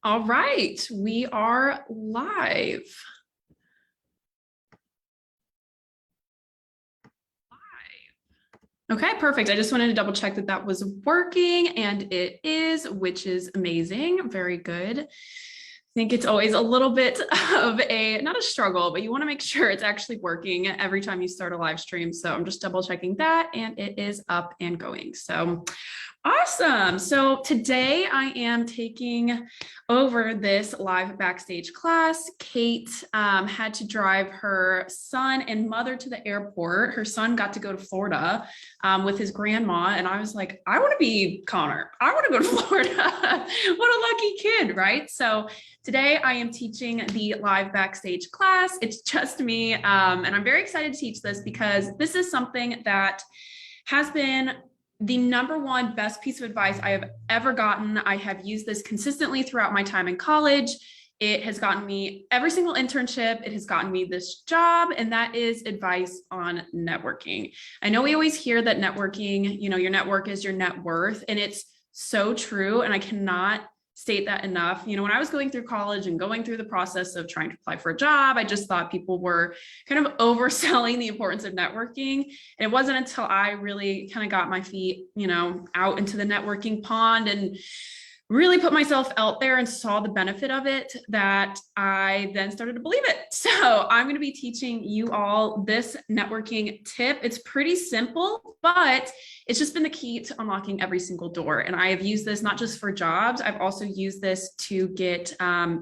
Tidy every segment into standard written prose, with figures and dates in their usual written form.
All right, we are live. Okay, perfect. I just wanted to double check that that was working, and it is, which is amazing. Very good. I think it's always a little bit of not a struggle, but you want to make sure it's actually working every time you start a live stream. So I'm just double checking that, and it is up and going. So awesome. So today I am taking over this live backstage class. Kate had to drive her son and mother to the airport. Her son got to go to Florida with his grandma. And I was like, I want to be Connor. I want to go to Florida. What a lucky kid, right? So today I am teaching the live backstage class. It's just me. And I'm very excited to teach this because this is something that has been the number one best piece of advice I have ever gotten. I have used this consistently throughout my time in college. It has gotten me every single internship. It has gotten me this job, and that is advice on networking. I know we always hear that networking, your network is your net worth, and it's so true. And I cannot state that enough. When I was going through college and going through the process of trying to apply for a job, I just thought people were kind of overselling the importance of networking. And it wasn't until I really kind of got my feet, out into the networking pond and really put myself out there and saw the benefit of it that I then started to believe it. So I'm going to be teaching you all this networking tip. It's pretty simple, but it's just been the key to unlocking every single door. And I have used this not just for jobs. I've also used this to get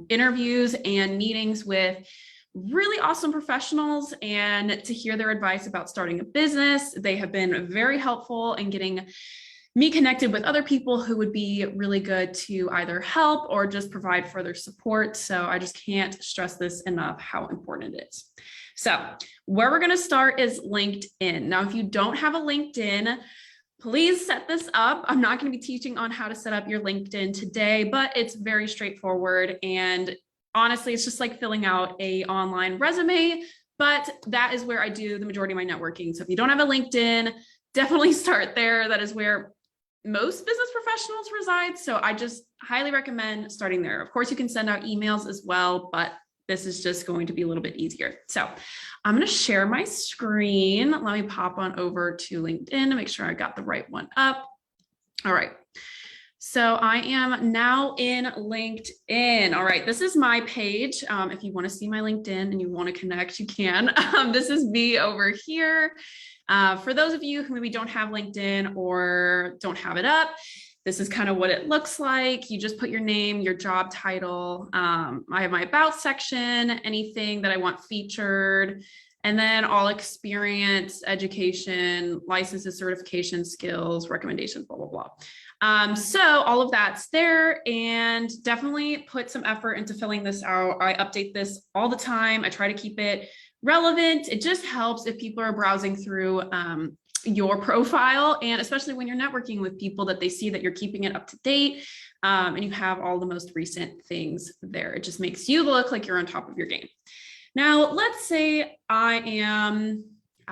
interviews and meetings with really awesome professionals and to hear their advice about starting a business. They have been very helpful in getting me connected with other people who would be really good to either help or just provide further support. So I just can't stress this enough, how important it is. So where we're going to start is LinkedIn. Now, if you don't have a LinkedIn, please set this up. I'm not going to be teaching on how to set up your LinkedIn today, but it's very straightforward. And honestly, it's just like filling out an online resume, but that is where I do the majority of my networking. So if you don't have a LinkedIn, definitely start there. That is where most business professionals reside. So I just highly recommend starting there. Of course, you can send out emails as well, but this is just going to be a little bit easier. So I'm going to share my screen. Let me pop on over to LinkedIn to make sure I got the right one up. All right. So I am now in LinkedIn. All right, this is my page. If you want to see my LinkedIn and you want to connect, you can. This is me over here. For those of you who maybe don't have LinkedIn or don't have it up, this is kind of what it looks like. You just put your name, your job title. I have my about section, anything that I want featured, and then all experience, education, licenses, certification, skills, recommendations, blah, blah, blah. So all of that's there, and definitely put some effort into filling this out. I update this all the time. I try to keep it relevant. It just helps if people are browsing through your profile, and especially when you're networking with people, that they see that you're keeping it up to date and you have all the most recent things there. It just makes you look like you're on top of your game. Now, let's say I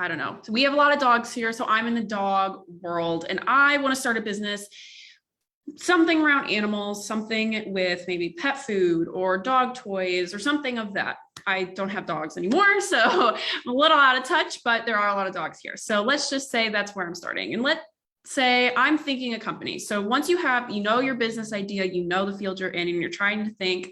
don't know. So we have a lot of dogs here. So I'm in the dog world and I want to start a business, something around animals, something with maybe pet food or dog toys or something of that. I don't have dogs anymore, so I'm a little out of touch, but there are a lot of dogs here. So let's just say that's where I'm starting. And let's say I'm thinking a company. So once you have, your business idea, the field you're in, and you're trying to think,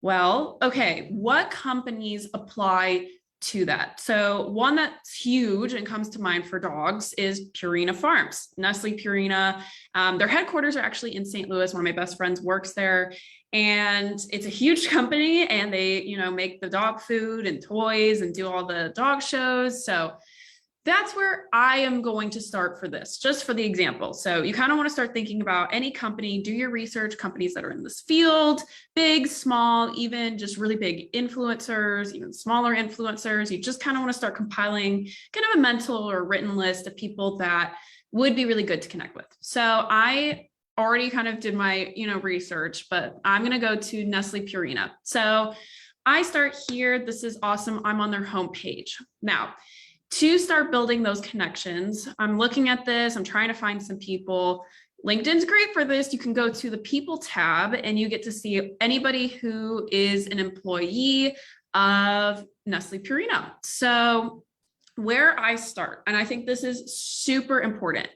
well, okay, what companies apply to that? So one that's huge and comes to mind for dogs is Purina Farms, Nestle Purina. Their headquarters are actually in St. Louis. One of my best friends works there, and it's a huge company, and they, make the dog food and toys and do all the dog shows. So that's where I am going to start for this, just for the example. So you kind of want to start thinking about any company, do your research, companies that are in this field, big, small, even just really big influencers, even smaller influencers. You just kind of want to start compiling kind of a mental or written list of people that would be really good to connect with. So I already kind of did my, research, but I'm going to go to Nestle Purina. So I start here. This is awesome. I'm on their homepage. Now, to start building those connections, I'm looking at this. I'm trying to find some people. LinkedIn's great for this. You can go to the People tab and you get to see anybody who is an employee of Nestle Purina. So where I start, and I think this is super important,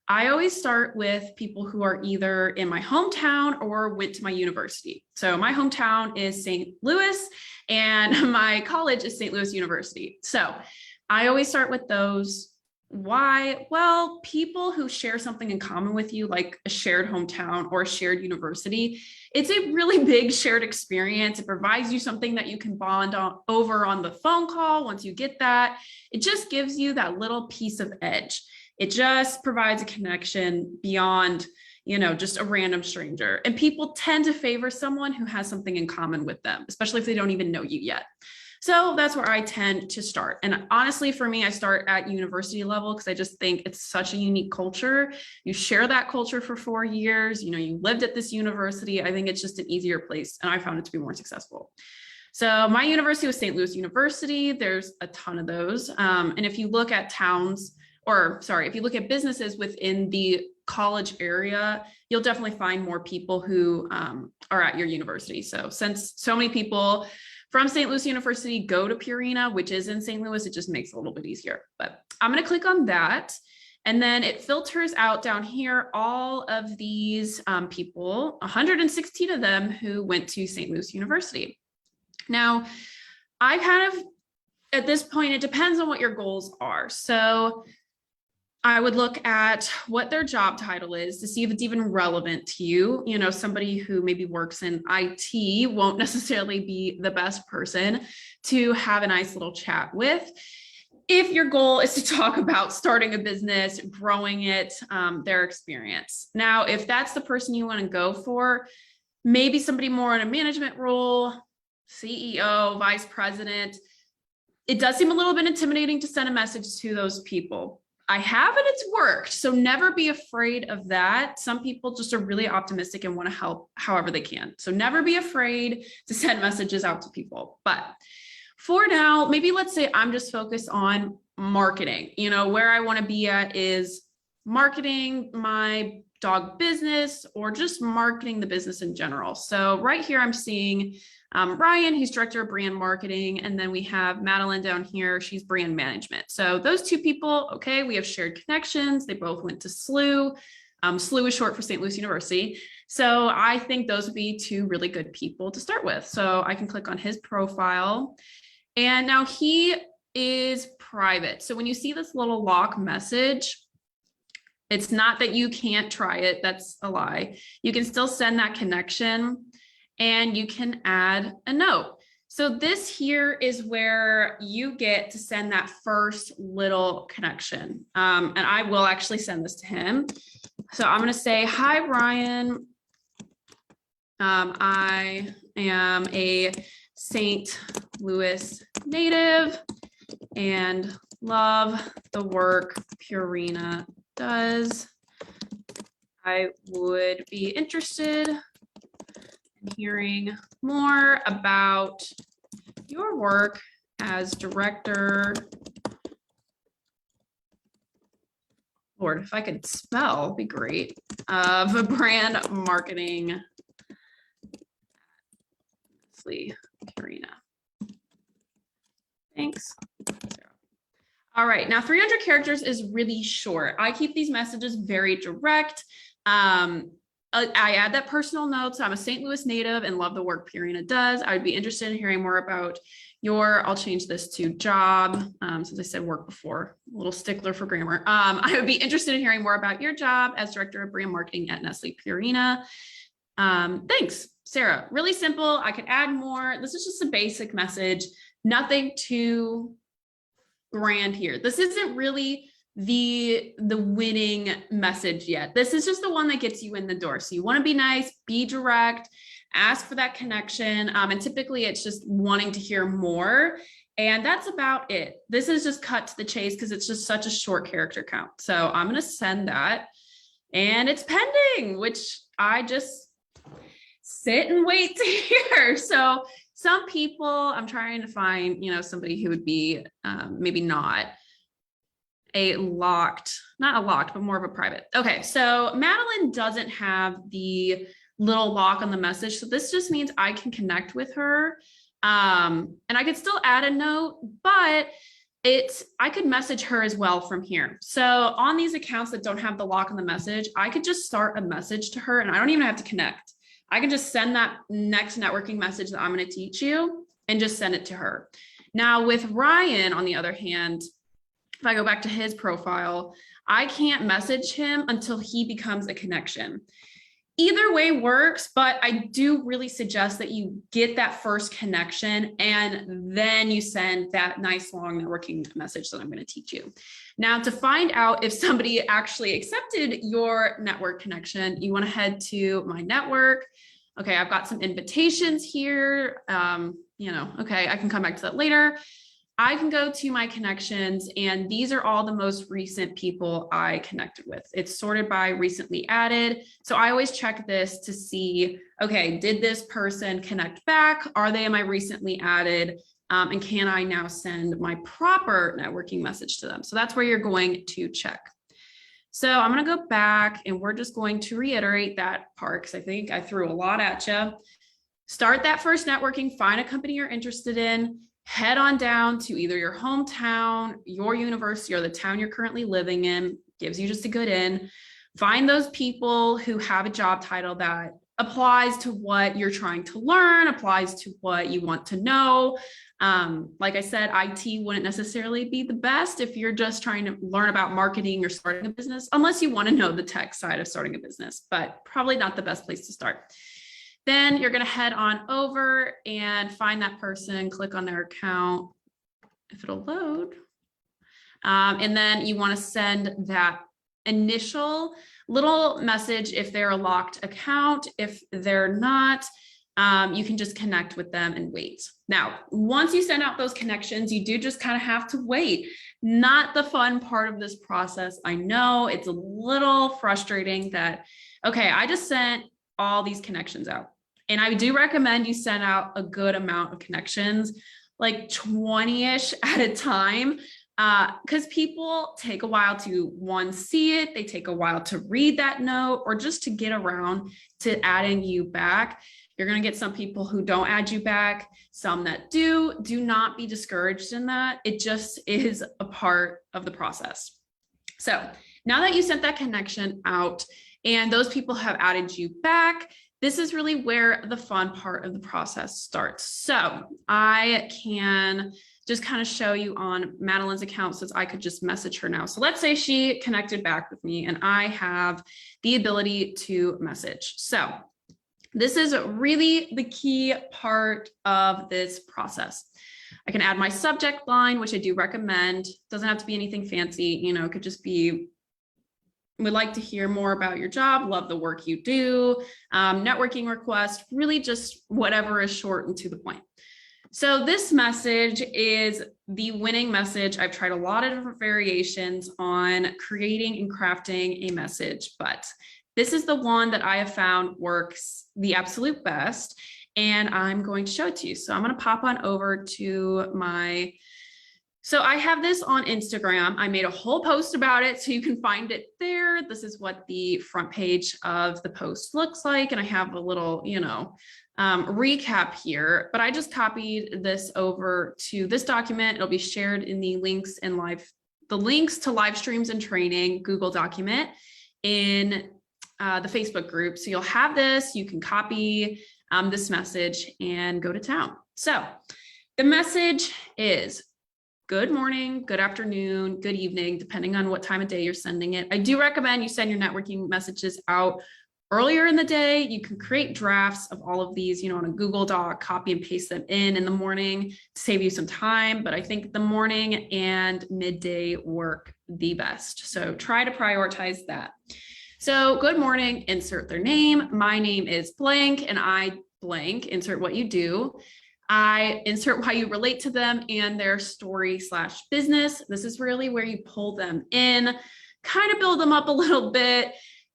I always start with people who are either in my hometown or went to my university. So my hometown is St. Louis and my college is St. Louis University. So I always start with those. Why? Well, people who share something in common with you, like a shared hometown or a shared university, it's a really big shared experience. It provides you something that you can bond over on the phone call. Once you get that, it just gives you that little piece of edge. It just provides a connection beyond, just a random stranger. And people tend to favor someone who has something in common with them, especially if they don't even know you yet. So that's where I tend to start. And honestly, for me, I start at university level because I just think it's such a unique culture. You share that culture for 4 years, you lived at this university. I think it's just an easier place. And I found it to be more successful. So my university was St. Louis University. There's a ton of those. And if you look at if you look at businesses within the college area, you'll definitely find more people who are at your university. So since so many people from St. Louis University go to Purina, which is in St. Louis, it just makes it a little bit easier. But I'm going to click on that. And then it filters out down here all of these people, 116 of them who went to St. Louis University. Now, at this point, it depends on what your goals are. So I would look at what their job title is to see if it's even relevant to you. Somebody who maybe works in IT won't necessarily be the best person to have a nice little chat with. If your goal is to talk about starting a business, growing it, their experience. Now, if that's the person you want to go for, maybe somebody more in a management role, CEO, vice president, it does seem a little bit intimidating to send a message to those people. I have and it's worked. So never be afraid of that. Some people just are really optimistic and want to help however they can. So never be afraid to send messages out to people. But for now, maybe let's say I'm just focused on marketing. Where I want to be at is marketing my dog business or just marketing the business in general. So right here, I'm seeing Ryan, who's director of brand marketing. And then we have Madeline down here. She's brand management. So those two people, okay, we have shared connections. They both went to SLU. SLU is short for St. Louis University. So I think those would be two really good people to start with. So I can click on his profile. And now he is private. So when you see this little lock message, it's not that you can't try it. That's a lie. You can still send that connection and you can add a note. So this here is where you get to send that first little connection. And I will actually send this to him. So I'm going to say, hi, Ryan. I am a St. Louis native and love the work Purina does. I would be interested in hearing more about your work as director. Lord, if I could spell, it'd be great. Of brand marketing. Purina. Thanks. All right, now 300 characters is really short. I keep these messages very direct. I add that personal note. So I'm a St. Louis native and love the work Purina does. I would be interested in hearing more about I'll change this to job, since I said work before, a little stickler for grammar. I would be interested in hearing more about your job as director of brand marketing at Nestle Purina. Thanks, Sarah. Really simple. I could add more. This is just a basic message, nothing too grand here. This isn't really the winning message yet. This is just the one that gets you in the door. So you want to be nice, be direct, ask for that connection. And typically it's just wanting to hear more. And that's about it. This is just cut to the chase because it's just such a short character count. So I'm going to send that and it's pending, which I just sit and wait to hear. So Some people, I'm trying to find, somebody who would be maybe not not a locked, but more of a private. Okay, so Madeline doesn't have the little lock on the message. So this just means I can connect with her. And I could still add a note, but I could message her as well from here. So on these accounts that don't have the lock on the message, I could just start a message to her and I don't even have to connect. I can just send that next networking message that I'm going to teach you and just send it to her. Now with Ryan, on the other hand, if I go back to his profile, I can't message him until he becomes a connection. Either way works, but I do really suggest that you get that first connection and then you send that nice long networking message that I'm going to teach you. Now, to find out if somebody actually accepted your network connection, you want to head to my network. Okay, I've got some invitations here. Okay, I can come back to that later. I can go to my connections and these are all the most recent people I connected with. It's sorted by recently added. So I always check this to see, okay, did this person connect back? Are they my recently added? And can I now send my proper networking message to them? So that's where you're going to check. So I'm going to go back and we're just going to reiterate that part because I think I threw a lot at you. Start that first networking, find a company you're interested in. Head on down to either your hometown, your university, or the town you're currently living in. Gives you just a good in. Find those people who have a job title that applies to what you're trying to learn, applies to what you want to know. Like I said, IT wouldn't necessarily be the best if you're just trying to learn about marketing or starting a business, unless you want to know the tech side of starting a business, but probably not the best place to start. Then you're going to head on over and find that person, click on their account, if it'll load. And then you want to send that initial little message if they're a locked account. If they're not, you can just connect with them and wait. Now, once you send out those connections, you do just kind of have to wait. Not the fun part of this process. I know it's a little frustrating that, okay, I just sent all these connections out. And I do recommend you send out a good amount of connections, like 20-ish at a time, because people take a while to see it, they take a while to read that note, or just to get around to adding you back. You're going to get some people who don't add you back, some that do not be discouraged in that. It just is a part of the process. So now that you sent that connection out and those people have added you back, this is really where the fun part of the process starts. So I can just kind of show you on Madeline's account since I could just message her now. So let's say she connected back with me and I have the ability to message. So this is really the key part of this process. I can add my subject line, which I do recommend. Doesn't have to be anything fancy, it could just be, would like to hear more about your job, love the work you do, networking request, really just whatever is short and to the point. So this message is the winning message. I've tried a lot of different variations on creating and crafting a message, but this is the one that I have found works the absolute best, and I'm going to show it to you. So I'm going to pop on over to so I have this on Instagram. I made a whole post about it, so you can find it there. This is what the front page of the post looks like. And I have a little, recap here, but I just copied this over to this document. It'll be shared in the links to live streams and training Google document in the Facebook group. So you'll have this, you can copy this message and go to town. So the message is, good morning, good afternoon, good evening, depending on what time of day you're sending it. I do recommend you send your networking messages out earlier in the day. You can create drafts of all of these, on a Google Doc, copy and paste them in the morning to save you some time. But I think the morning and midday work the best. So try to prioritize that. So good morning, insert their name. My name is blank and I blank, insert what you do. I insert why you relate to them and their story/business. This is really where you pull them in, kind of build them up a little bit,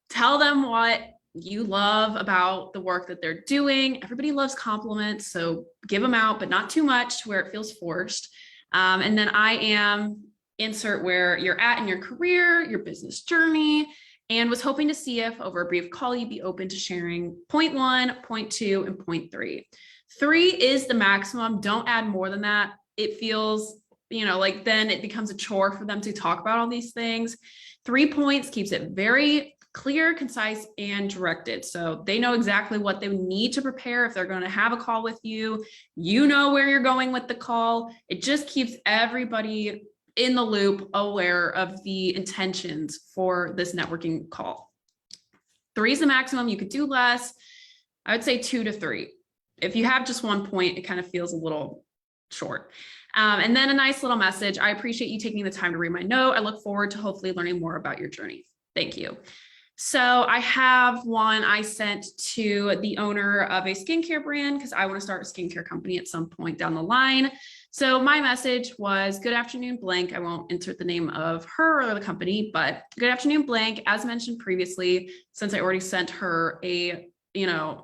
tell them what you love about the work that they're doing. Everybody loves compliments, so give them out, but not too much to where it feels forced. And then I am, insert where you're at in your career, your business journey, and was hoping to see if over a brief call, you'd be open to sharing point 1, point 2, and point 3. 3 is the maximum. Don't add more than that. It feels, like then it becomes a chore for them to talk about all these things. 3 points keeps it very clear, concise, and directed. So they know exactly what they need to prepare if they're going to have a call with you. You know where you're going with the call. It just keeps everybody in the loop, aware of the intentions for this networking call. 3 is the maximum. You could do less. I would say 2 to 3. If you have just 1 point, it kind of feels a little short. And then a nice little message. I appreciate you taking the time to read my note. I look forward to hopefully learning more about your journey. Thank you. So I have one I sent to the owner of a skincare brand because I want to start a skincare company at some point down the line. So my message was, good afternoon, blank. I won't insert the name of her or the company, but good afternoon, blank. As mentioned previously, since I already sent her a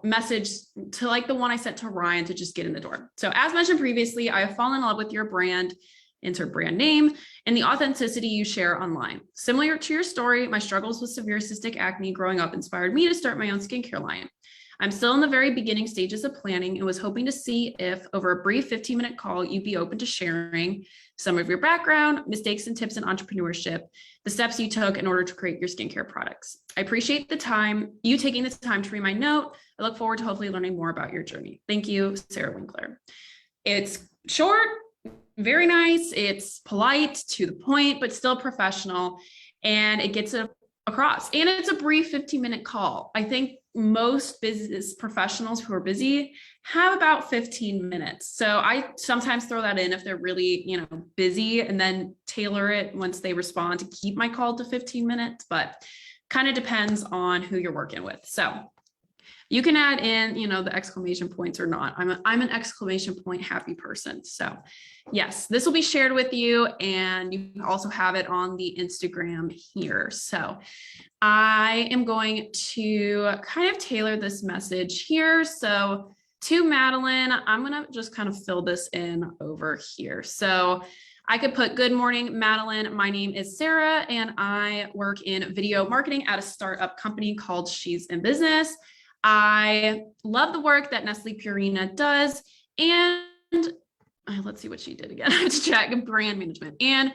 message to like the one I sent to Ryan to just get in the door. So as mentioned previously, I have fallen in love with your brand, insert brand name, and the authenticity you share online. Similar to your story, my struggles with severe cystic acne growing up inspired me to start my own skincare line. I'm still in the very beginning stages of planning and was hoping to see if over a brief 15-minute call, you'd be open to sharing some of your background, mistakes and tips in entrepreneurship, the steps you took in order to create your skincare products. I appreciate you taking the time to read my note. I look forward to hopefully learning more about your journey. Thank you, Sarah Winkler. It's short, very nice. It's polite, to the point, but still professional, and it gets it across. And it's a brief 15-minute call. I think most business professionals who are busy have about 15 minutes. So I sometimes throw that in if they're really, busy, and then tailor it once they respond to keep my call to 15 minutes, but kind of depends on who you're working with. So you can add in, the exclamation points or not. I'm an exclamation point happy person. So yes, this will be shared with you, and you can also have it on the Instagram here. So I am going to kind of tailor this message here. So to Madeline, I'm going to just kind of fill this in over here. So I could put, good morning, Madeline. My name is Sarah, and I work in video marketing at a startup company called She's in Business. I love the work that Nestle Purina does, and let's see what she did again. I have to check brand management, and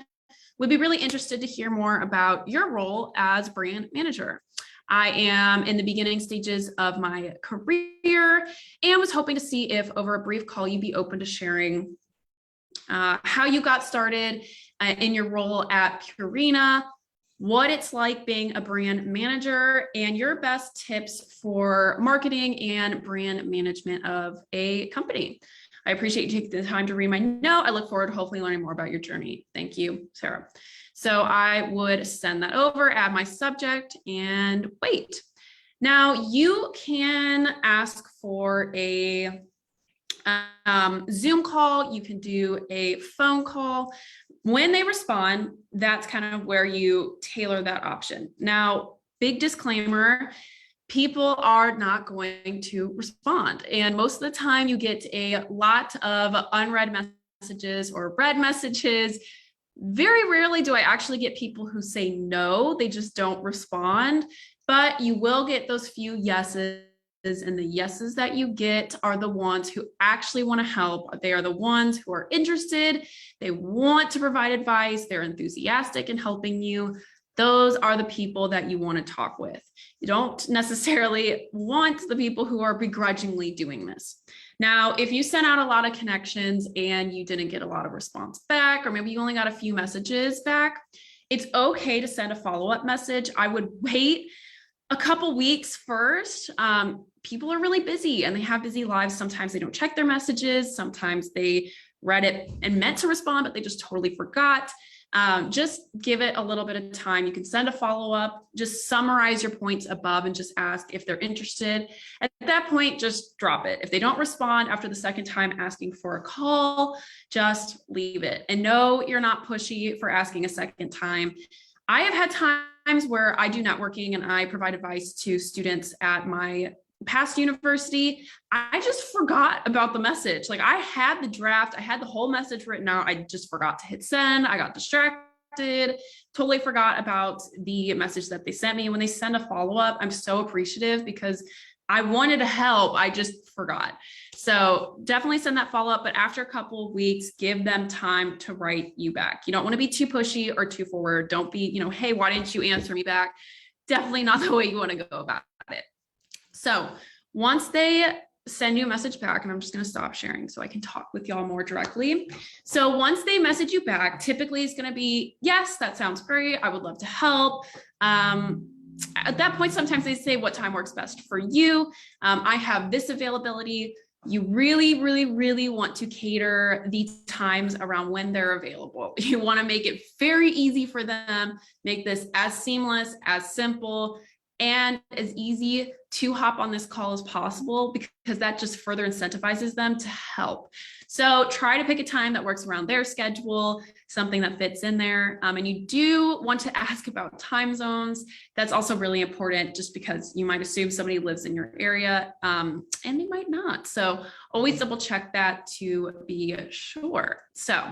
would be really interested to hear more about your role as brand manager. I am in the beginning stages of my career and was hoping to see if over a brief call, you'd be open to sharing how you got started in your role at Purina, what it's like being a brand manager, and your best tips for marketing and brand management of a company. I appreciate you taking the time to read my note. I look forward to hopefully learning more about your journey. Thank you, Sarah. So I would send that over, add my subject, and wait. Now you can ask for a Zoom call. You can do a phone call. When they respond, that's kind of where you tailor that option. Now, big disclaimer, people are not going to respond. And most of the time you get a lot of unread messages or read messages. Very rarely do I actually get people who say no, they just don't respond, but you will get those few yeses. And the yeses that you get are the ones who actually want to help. They are the ones who are interested. They want to provide advice. They're enthusiastic in helping you. Those are the people that you want to talk with. You don't necessarily want the people who are begrudgingly doing this. Now, if you sent out a lot of connections and you didn't get a lot of response back, or maybe you only got a few messages back, it's okay to send a follow-up message. I would wait a couple weeks first. People are really busy and they have busy lives. Sometimes they don't check their messages. Sometimes they read it and meant to respond, but they just totally forgot. Just give it a little bit of time. You can send a follow-up, just summarize your points above and just ask if they're interested. At that point, just drop it. If they don't respond after the second time asking for a call, just leave it. And no, you're not pushy for asking a second time. I have had times where I do networking and I provide advice to students at my past university, I just forgot about the message. Like I had the draft, I had the whole message written out. I just forgot to hit send. I got distracted, totally forgot about the message that they sent me. When they send a follow-up, I'm so appreciative because I wanted to help. I just forgot. So definitely send that follow-up, but after a couple of weeks, give them time to write you back. You don't want to be too pushy or too forward. Don't be, hey, why didn't you answer me back? Definitely not the way you want to go about it. So once they send you a message back, and I'm just going to stop sharing so I can talk with y'all more directly. So once they message you back, typically it's going to be, yes, that sounds great. I would love to help. At that point, sometimes they say what time works best for you. I have this availability. You really, really, really want to cater the times around when they're available. You want to make it very easy for them, make this as seamless, as simple, and as easy to hop on this call as possible, because that just further incentivizes them to help. So try to pick a time that works around their schedule, something that fits in there. And you do want to ask about time zones. That's also really important, just because you might assume somebody lives in your area and they might not. So always double check that to be sure. So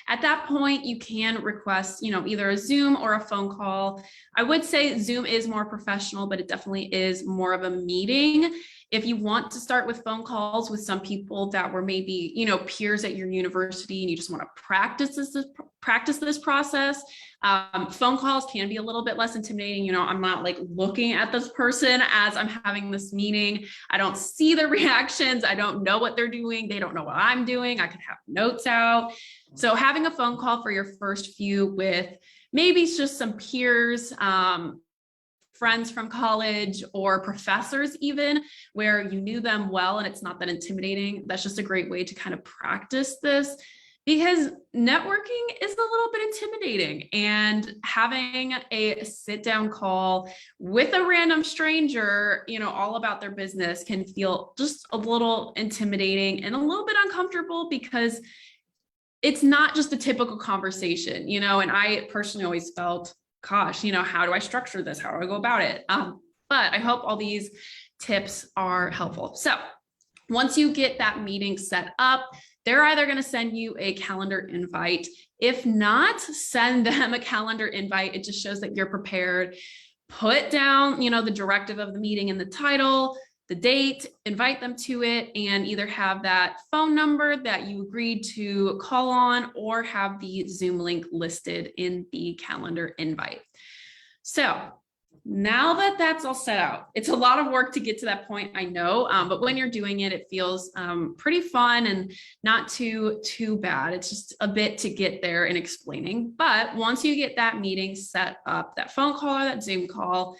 at that point, you can request, either a Zoom or a phone call. I would say Zoom is more professional, but it definitely is more of a meeting. If you want to start with phone calls with some people that were maybe, peers at your university and you just want to practice this process, phone calls can be a little bit less intimidating. I'm not like looking at this person as I'm having this meeting. I don't see their reactions. I don't know what they're doing. They don't know what I'm doing. I could have notes out. So having a phone call for your first few with maybe just some peers, friends from college or professors even, where you knew them well and it's not that intimidating. That's just a great way to kind of practice this, because networking is a little bit intimidating, and having a sit down call with a random stranger, all about their business, can feel just a little intimidating and a little bit uncomfortable, because it's not just a typical conversation, and I personally always felt, gosh, how do I structure this? How do I go about it? But I hope all these tips are helpful. So once you get that meeting set up, they're either going to send you a calendar invite. If not, send them a calendar invite. It just shows that you're prepared. Put down, the directive of the meeting in the title, the date, invite them to it, and either have that phone number that you agreed to call on, or have the Zoom link listed in the calendar invite. So now that that's all set out, it's a lot of work to get to that point, I know, but when you're doing it, it feels pretty fun and not too bad. It's just a bit to get there in explaining. But once you get that meeting set up, that phone call or that Zoom call,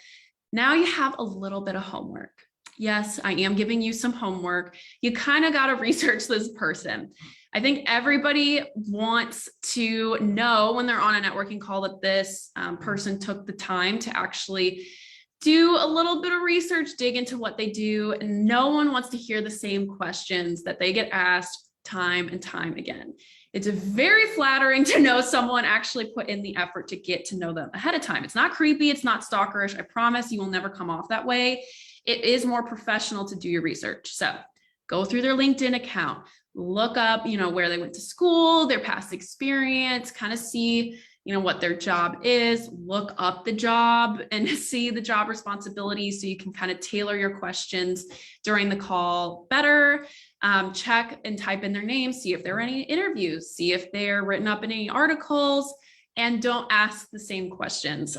now you have a little bit of homework. Yes, I am giving you some homework. You kind of got to research this person. I think everybody wants to know when they're on a networking call that this person took the time to actually do a little bit of research, dig into what they do. And no one wants to hear the same questions that they get asked time and time again. It's very flattering to know someone actually put in the effort to get to know them ahead of time. It's not creepy. It's not stalkerish. I promise you will never come off that way. It is more professional to do your research. So go through their LinkedIn account, look up, where they went to school, their past experience, kind of see, what their job is, look up the job and see the job responsibilities so you can kind of tailor your questions during the call better. Check and type in their name, see if there are any interviews, see if they're written up in any articles, and don't ask the same questions.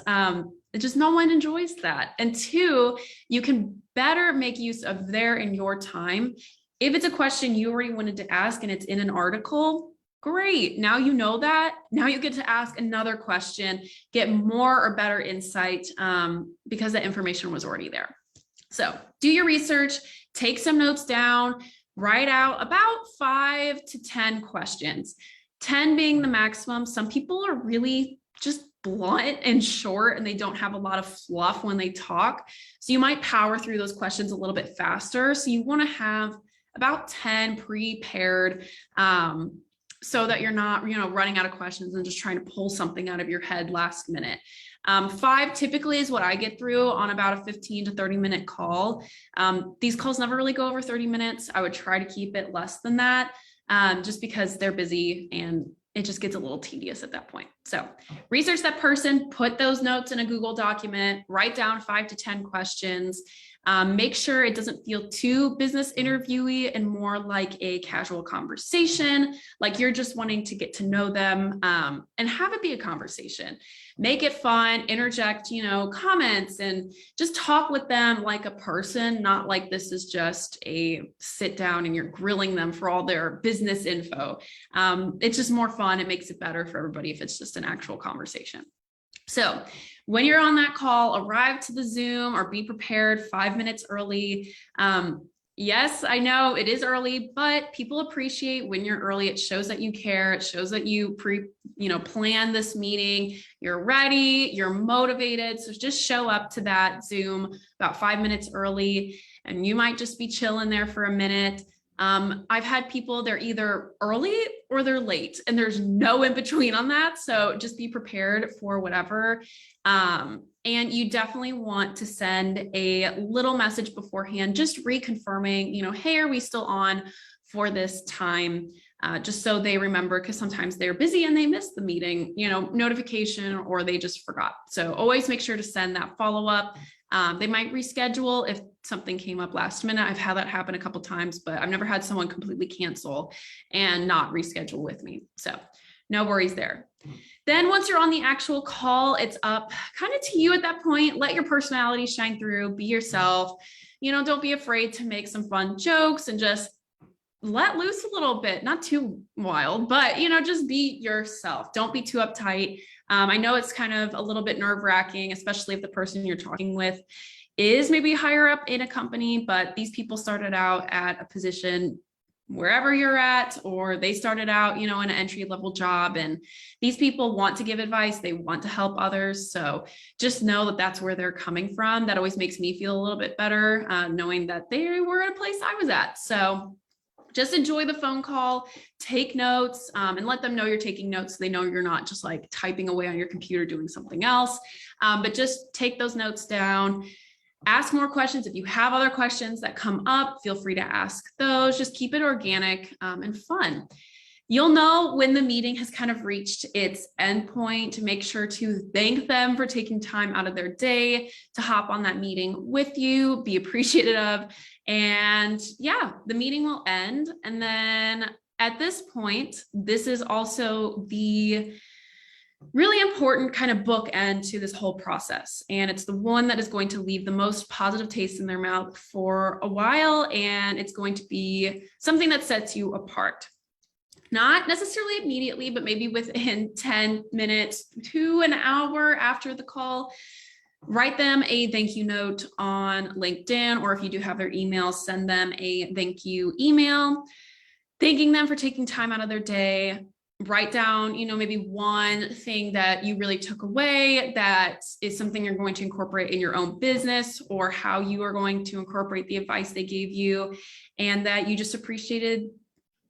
Just no one enjoys that. And two, you can better make use of their and your time. If it's a question you already wanted to ask and it's in an article, great. Now you know that. Now you get to ask another question, get more or better insight because the information was already there. So do your research, take some notes down, write out about 5 to 10 questions, 10 being the maximum. Some people are really just blunt and short and they don't have a lot of fluff when they talk. So you might power through those questions a little bit faster. So you want to have about 10 prepared so that you're not, running out of questions and just trying to pull something out of your head last minute. 5 typically is what I get through on about a 15 to 30 minute call. These calls never really go over 30 minutes. I would try to keep it less than that, just because they're busy and it just gets a little tedious at that point. So research that person, put those notes in a Google document, write down 5 to 10 questions. Make sure it doesn't feel too business interviewee and more like a casual conversation, like you're just wanting to get to know them, and have it be a conversation. Make it fun, interject, comments, and just talk with them like a person, not like this is just a sit down and you're grilling them for all their business info. It's just more fun. It makes it better for everybody if it's just an actual conversation. So when you're on that call, arrive to the Zoom or be prepared 5 minutes early. Yes, I know it is early, but people appreciate when you're early. It shows that you care. It shows that you plan this meeting. You're ready, you're motivated. So just show up to that Zoom about 5 minutes early, and you might just be chilling there for a minute. I've had people, they're either early or they're late, and there's no in between on that. So just be prepared for whatever. And you definitely want to send a little message beforehand, just reconfirming, hey, are we still on for this time? Just so they remember, because sometimes they're busy and they miss the meeting, notification, or they just forgot. So always make sure to send that follow-up. They might reschedule if something came up last minute. I've had that happen a couple of times, but I've never had someone completely cancel and not reschedule with me. So no worries there. Then once you're on the actual call, it's up kind of to you at that point. Let your personality shine through, be yourself. Don't be afraid to make some fun jokes and just let loose a little bit, not too wild, but, just be yourself. Don't be too uptight. I know it's kind of a little bit nerve-wracking, especially if the person you're talking with is maybe higher up in a company, but these people started out at a position wherever you're at, or they started out, in an entry-level job, and these people want to give advice. They want to help others. So just know that that's where they're coming from. That always makes me feel a little bit better, knowing that they were at a place I was at. So just enjoy the phone call, take notes, and let them know you're taking notes so they know you're not just like typing away on your computer doing something else, but just take those notes down. Ask more questions. If you have other questions that come up, feel free to ask those. Just keep it organic and fun. You'll know when the meeting has kind of reached its endpoint. To make sure to thank them for taking time out of their day to hop on that meeting with you, be appreciative of, and yeah, the meeting will end. And then at this point, this is also the really important kind of bookend to this whole process. And it's the one that is going to leave the most positive taste in their mouth for a while. And it's going to be something that sets you apart. Not necessarily immediately, but maybe within 10 minutes to an hour after the call. Write them a thank you note on LinkedIn, or if you do have their email, send them a thank you email, thanking them for taking time out of their day. Write down, maybe one thing that you really took away that is something you're going to incorporate in your own business, or how you are going to incorporate the advice they gave you, and that you just appreciated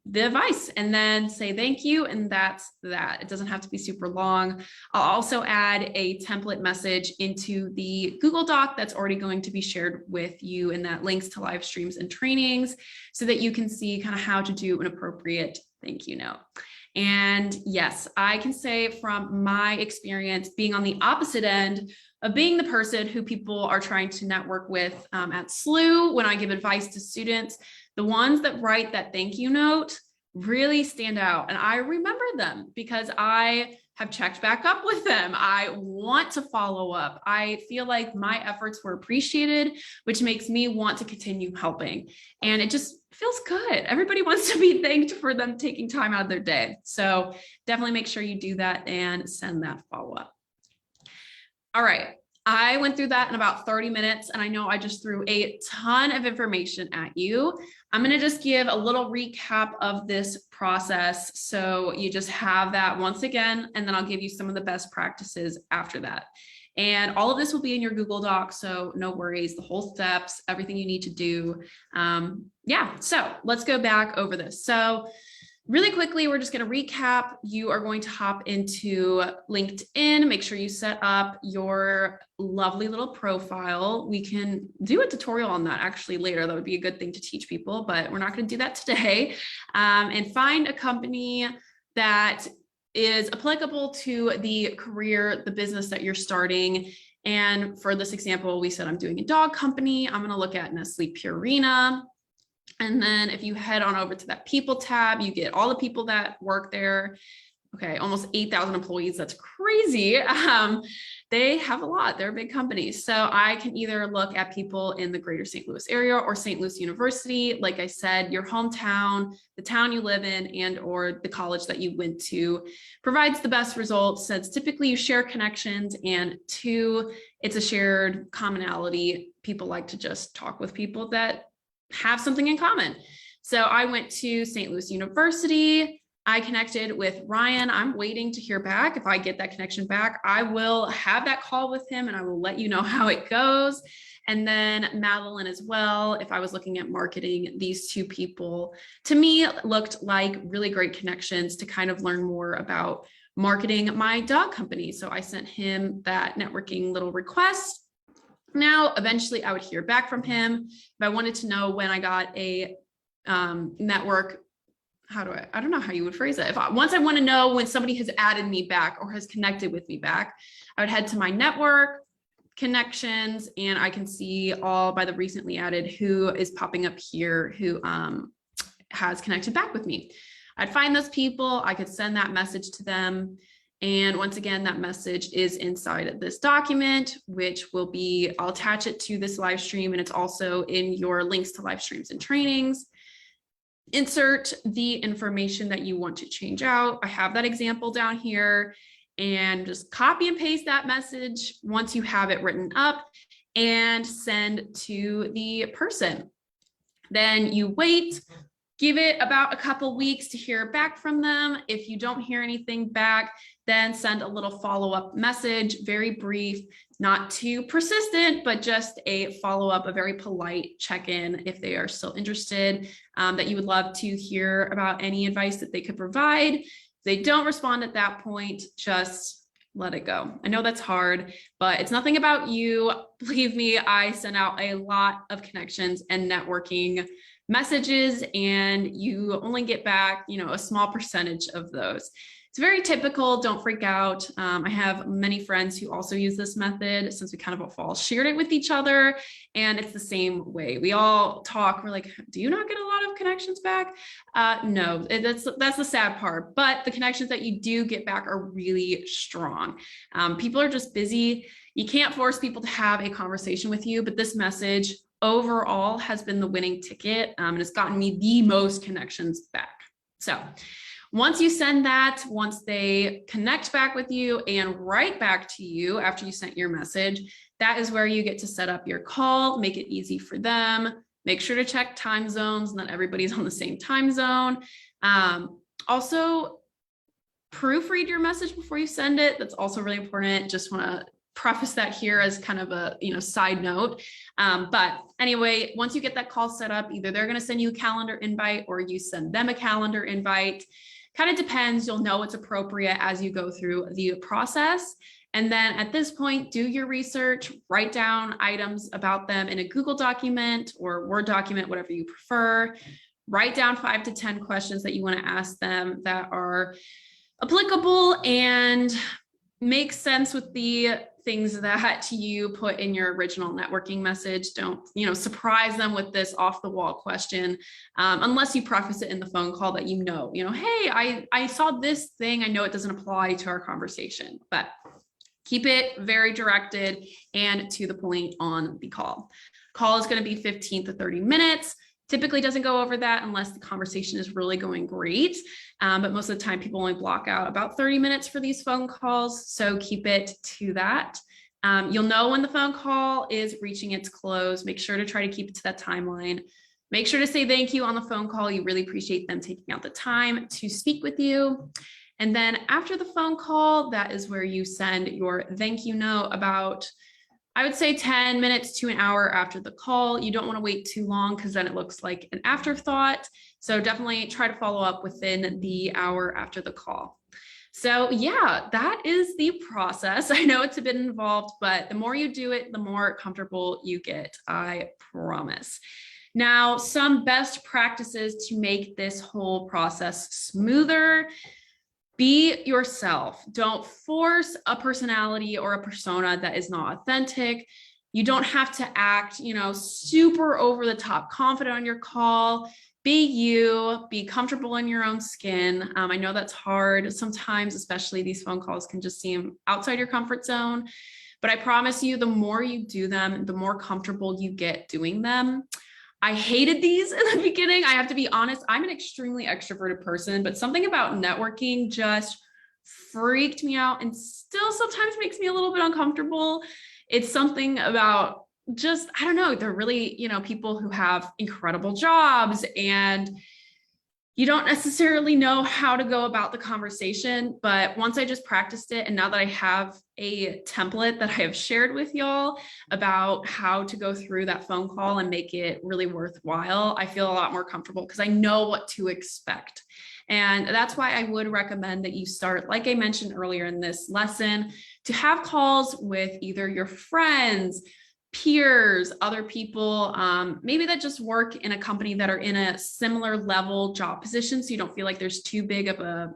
the advice, and then say thank you. And that's that. It doesn't have to be super long. I'll also add a template message into the Google Doc that's already going to be shared with you, and that links to live streams and trainings so that you can see kind of how to do an appropriate thank you note. And yes, I can say from my experience being on the opposite end of being the person who people are trying to network with at SLU, when I give advice to students, the ones that write that thank you note really stand out. And I remember them because I have checked back up with them. I want to follow up. I feel like my efforts were appreciated, which makes me want to continue helping. And it just feels good. Everybody wants to be thanked for them taking time out of their day. So definitely make sure you do that and send that follow-up. All right. I went through that in about 30 minutes, and I know I just threw a ton of information at you. I'm going to just give a little recap of this process so you just have that once again, and then I'll give you some of the best practices after that. And all of this will be in your Google Doc, so no worries, the whole steps, everything you need to do. Yeah, so let's go back over this. So Really quickly, we're just going to recap. You are going to hop into LinkedIn, make sure you set up your lovely little profile. We can do a tutorial on that actually later. That would be a good thing to teach people, but we're not going to do that today. And find a company that is applicable to the career, the business that you're starting. And for this example, we said I'm doing a dog company. I'm going to look at Nestle Purina. And then if you head on over to that people tab, you get all the people that work there. Okay, almost 8,000 employees. That's crazy. They have a lot. They're a big company. So I can either look at people in the greater St. Louis area or St. Louis University. Like I said, your hometown, the town you live in, and or the college that you went to provides the best results, since typically you share connections, and two, it's a shared commonality. People like to just talk with people that have something in common. So I went to St. Louis University. I connected with Ryan. I'm waiting to hear back. If I get that connection back, I will have that call with him and I will let you know how it goes. And then Madeline as well. If I was looking at marketing, these two people to me looked like really great connections to kind of learn more about marketing my dog company. So I sent him that networking little request. Now, eventually I would hear back from him. If I wanted to know when I got a network, I don't know how you would phrase it. Once I want to know when somebody has added me back or has connected with me back, I would head to my network connections, and I can see all by the recently added who is popping up here, who has connected back with me. I'd find those people, I could send that message to them. And once again, that message is inside of this document, which will be, I'll attach it to this live stream, and it's also in your links to live streams and trainings. Insert the information that you want to change out. I have that example down here, and just copy and paste that message once you have it written up and send to the person. Then you wait. Give it about a couple weeks to hear back from them. If you don't hear anything back, then send a little follow-up message, very brief, not too persistent, but just a follow-up, a very polite check-in if they are still interested, that you would love to hear about any advice that they could provide. If they don't respond at that point, just let it go. I know that's hard, but it's nothing about you. Believe me, I send out a lot of connections and networking messages, and you only get back, a small percentage of those. It's very typical. Don't freak out. I have many friends who also use this method, since we kind of all shared it with each other, and it's the same way. We all talk. We're like, do you not get a lot of connections back? No, that's the sad part. But the connections that you do get back are really strong. People are just busy. You can't force people to have a conversation with you, but this message overall has been the winning ticket, and it's gotten me the most connections back. So once you send that, once they connect back with you and write back to you after you sent your message, that is where you get to set up your call, make it easy for them. Make sure to check time zones, not everybody's on the same time zone. Also, proofread your message before you send it. That's also really important. Just want to preface that here as kind of a side note. But anyway, once you get that call set up, either they're going to send you a calendar invite or you send them a calendar invite. Kind of depends. You'll know it's appropriate as you go through the process. And then at this point, do your research, write down items about them in a Google document or Word document, whatever you prefer. Write down 5 to 10 questions that you want to ask them that are applicable and make sense with the things that you put in your original networking message. Don't, surprise them with this off the wall question, unless you preface it in the phone call that hey, I saw this thing. I know it doesn't apply to our conversation, but keep it very directed and to the point on the call. Call is going to be 15 to 30 minutes. Typically doesn't go over that unless the conversation is really going great. But most of the time people only block out about 30 minutes for these phone calls. So keep it to that. You'll know when the phone call is reaching its close. Make sure to try to keep it to that timeline. Make sure to say thank you on the phone call. You really appreciate them taking out the time to speak with you. And then after the phone call, that is where you send your thank you note about I would say 10 minutes to an hour after the call. You don't want to wait too long because then it looks like an afterthought. So definitely try to follow up within the hour after the call. So yeah, that is the process. I know it's a bit involved, but the more you do it, the more comfortable you get, I promise. Now, some best practices to make this whole process smoother. Be yourself. Don't force a personality or a persona that is not authentic. You don't have to act, super over the top confident on your call. Be you, be comfortable in your own skin. I know that's hard sometimes, especially these phone calls can just seem outside your comfort zone, but I promise you, the more you do them, the more comfortable you get doing them. I hated these in the beginning. I have to be honest, I'm an extremely extroverted person, but something about networking just freaked me out and still sometimes makes me a little bit uncomfortable. It's something about just, I don't know, they're really, people who have incredible jobs and you don't necessarily know how to go about the conversation. But once I just practiced it, and now that I have a template that I have shared with y'all about how to go through that phone call and make it really worthwhile, I feel a lot more comfortable because I know what to expect. And that's why I would recommend that you start, like I mentioned earlier in this lesson, to have calls with either your friends, peers, other people, maybe that just work in a company that are in a similar level job position. So you don't feel like there's too big of a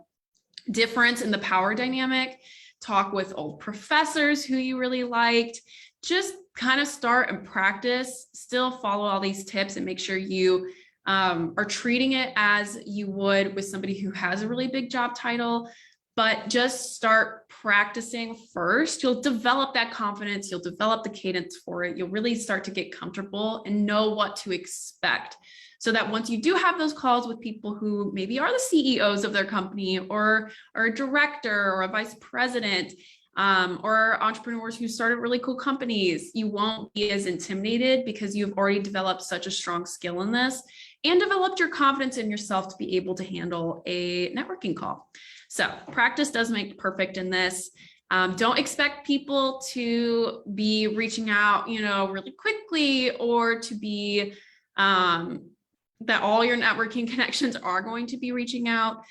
difference in the power dynamic. Talk with old professors who you really liked. Just kind of start and practice, still follow all these tips and make sure you are treating it as you would with somebody who has a really big job title. But just start practicing first. You'll develop that confidence. You'll develop the cadence for it. You'll really start to get comfortable and know what to expect. So that once you do have those calls with people who maybe are the CEOs of their company or a director or a vice president, or entrepreneurs who started really cool companies, you won't be as intimidated because you've already developed such a strong skill in this and developed your confidence in yourself to be able to handle a networking call. So practice does make perfect in this. Don't expect people to be reaching out, really quickly, or to be that all your networking connections are going to be reaching out.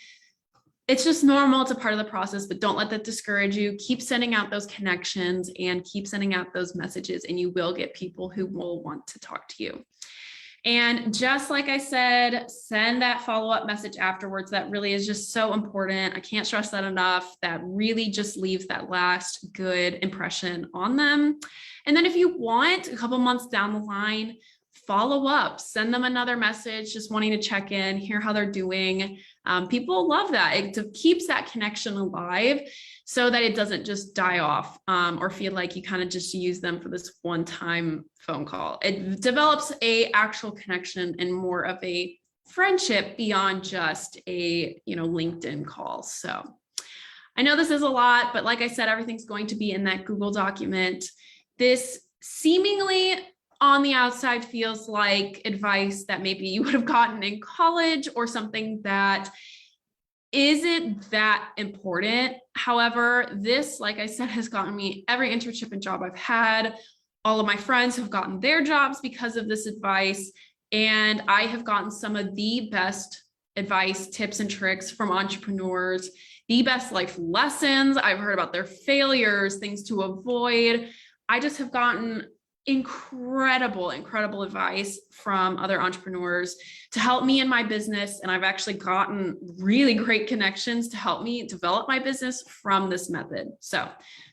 It's just normal. It's a part of the process, but don't let that discourage you. Keep sending out those connections and keep sending out those messages, and you will get people who will want to talk to you. And just like I said, send that follow-up message afterwards. That really is just so important. I can't stress that enough. That really just leaves that last good impression on them. And then if you want, a couple months down the line, follow up, send them another message, just wanting to check in, hear how they're doing. People love that. It keeps that connection alive so that it doesn't just die off or feel like you kind of just use them for this one-time phone call. It develops a actual connection and more of a friendship beyond just a LinkedIn call. So I know this is a lot, but like I said, everything's going to be in that Google document. This seemingly on the outside feels like advice that maybe you would have gotten in college or something that isn't that important. However, this, like I said, has gotten me every internship and job I've had. All of my friends have gotten their jobs because of this advice. And I have gotten some of the best advice, tips, and tricks from entrepreneurs, the best life lessons. I've heard about their failures, things to avoid. I just have gotten incredible advice from other entrepreneurs to help me in my business. And I've actually gotten really great connections to help me develop my business from this method. So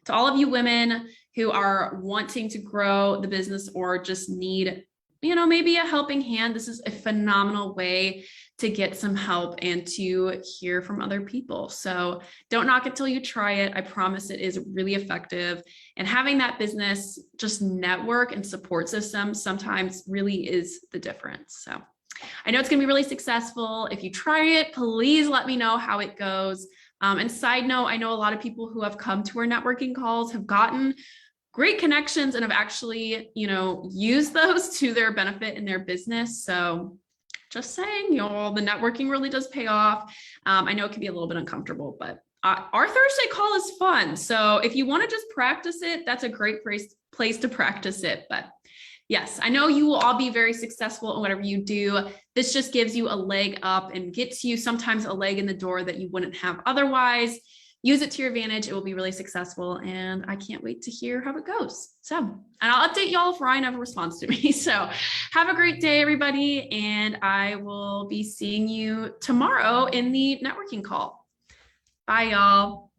to all of you women who are wanting to grow the business or just need, maybe a helping hand, this is a phenomenal way to get some help and to hear from other people. So don't knock it till you try it. I promise it is really effective. And having that business just network and support system sometimes really is the difference. So I know it's going to be really successful. If you try it, please let me know how it goes. And side note, I know a lot of people who have come to our networking calls have gotten great connections and have actually, used those to their benefit in their business. So just saying, the networking really does pay off. I know it can be a little bit uncomfortable, but our Thursday call is fun. So if you want to just practice it, that's a great place to practice it. But yes, I know you will all be very successful in whatever you do. This just gives you a leg up and gets you sometimes a leg in the door that you wouldn't have otherwise. Use it to your advantage. It will be really successful. And I can't wait to hear how it goes. So, and I'll update y'all if Ryan ever responds to me. So have a great day, everybody. And I will be seeing you tomorrow in the networking call. Bye, y'all.